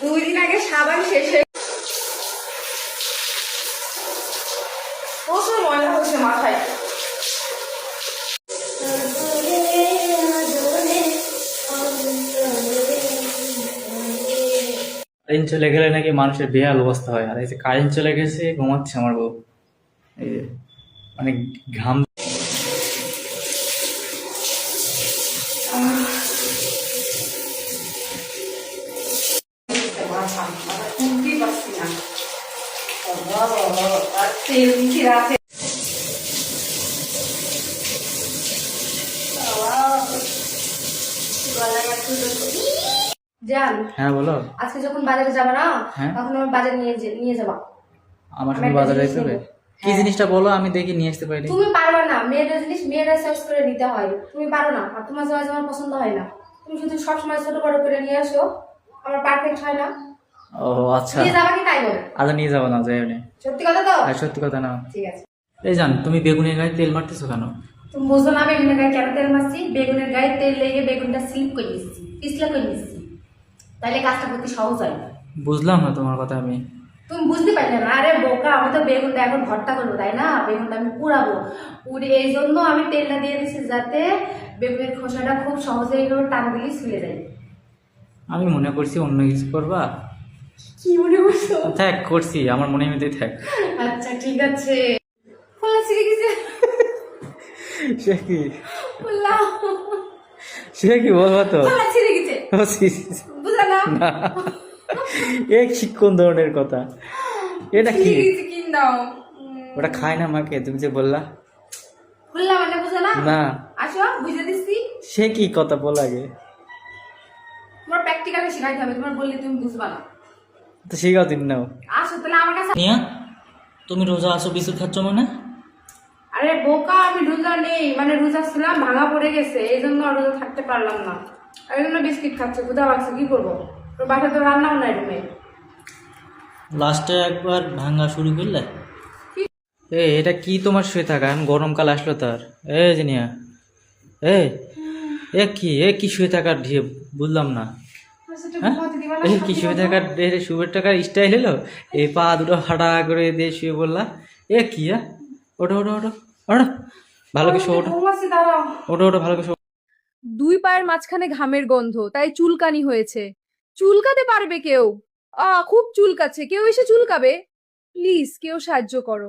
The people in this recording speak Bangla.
দুই দিন আগে সাবান শেষ হয়ে প্রচুর ময়লা হচ্ছে মাথায়। কারেন্ট চলে গেলে নাকি মানুষের বেহাল অবস্থা হয়, আর এই যে কারেন্ট চলে গেছে ঘুমাচ্ছে আমার বউ, এই যে মানে ঘাম। জান, হ্যাঁ বলো। আজকে যখন বাজারে যাবা না, হ্যাঁ। তখন আমার বাজার নিয়ে যাবা। আমার সঙ্গে বাজারে যেতে হবে? কি জিনিসটা বলো, আমি দেখি নিয়ে আসতে পারি। তুমি পারবে না, মেয়েদের জিনিস মেয়েরা চয়েস করে নিতে হয়, তুমি পারো না। আর তোমার চয়েস আমার পছন্দ হয় না, তুমি শুধু সবসময় ছোট বড় করে নিয়ে আসো, আমার পারফেক্ট হয় না। ও আচ্ছা, নিয়ে যাবা কি তাই বলো? আচ্ছা নিয়ে যাবো না, যাই না। সত্যি কথা তো? আর সত্যি কথা না। ঠিক আছে। এই জান, তুমি বেগুনের গায়ে তেল মারতেছো কেন? তুমি বুঝো না বেগুনের গায়ে কেন তেল মারছি? বেগুনের গায়ে তেল লেগে বেগুনটা স্লিপ করে দিচ্ছি, পিছলা করে দিচ্ছি, তাইলে কাজটা করতে সহজ হয়। বুঝলাম না তোমার কথা আমি। তুমি বুঝতে পারলে না? আরে বোকা, আমি তো বেগুনটা এখন ভর্তা করবো তাই না, বেগুনটা আমি পুড়াবো, পুড়ে এই জন্য আমি তেলটা দিয়ে দিচ্ছি যাতে বেগুনের খোসাটা খুব সহজে এইভাবে টান দিলে ছুলে যায়। আমি মনে করছি অন্য কিছু করবা। কি মনে করছো? থাক, করছি, আমার মনে মধ্যেই থাক। আচ্ছা ঠিক আছে। ফুলা ছিঁড়ে গেছে। সে কি? ফুলা সে কি বলবো তো? ফুলা ছিঁড়ে গেছে, ও, ছি, ছি, ছি। বুঝলা না? না, এ কি কোন ধরনের কথা? এটা কি? ছিঁড়ে গেছে কিন দাও। ওটা খায় না মাকে, তুমি যে বললা। ফুলা মানে বুঝলা না? না, আসো বুঝে দিচ্ছি। সে কি কথা বল আগে। তোমার প্র্যাকটিক্যালি শেখাইতে হবে, তোমার বললে তুমি বুঝবা না। তো শিখাও দিন নাও। আসো তাহলে আমার কাছে। নিয়া, তুমি রোজা আছো, বিস্কুট খাচ্ছ মানে? আরে বোকা, আমি রোজা নেই, মানে রোজা ছিলাম, ভাঙা পড়ে গেছে, এই জন্য আর রোজা থাকতে পারলাম না, এই জন্য বিস্কিট খাচ্ছে। ক্ষুধা লাগছে, কি করবো? তোর বাসায় তো রান্নাও নাই রুমে। লাস্টে একবার ভাঙা শুরু করলে। এটা কি তোমার শুয়ে থাকা? এখন গরমকাল আসলো তার। জিনিয়া, এ কি শুয়ে থাকার ঢিয়ে, বুঝলাম না। হ্যাঁ, কি শুয়ে থাকার শুয়ে থাকার স্টাইল হলো? এই পা দুটো হাঁটা করে দিয়ে শুয়ে বললা। কি ওঠো ওঠো ওঠো ওঠো, ভালো কিছু ওঠো ওঠো ওঠো, ভালো কিছু। দুই পায়ের মাঝখানে ঘামের গন্ধ, তাই চুলকানি হয়েছে। চুলকাতে পারবে কেউ? খুব চুলকাচ্ছে, কেউ এসে চুলকাবে? প্লিজ কেউ সাহায্য করো।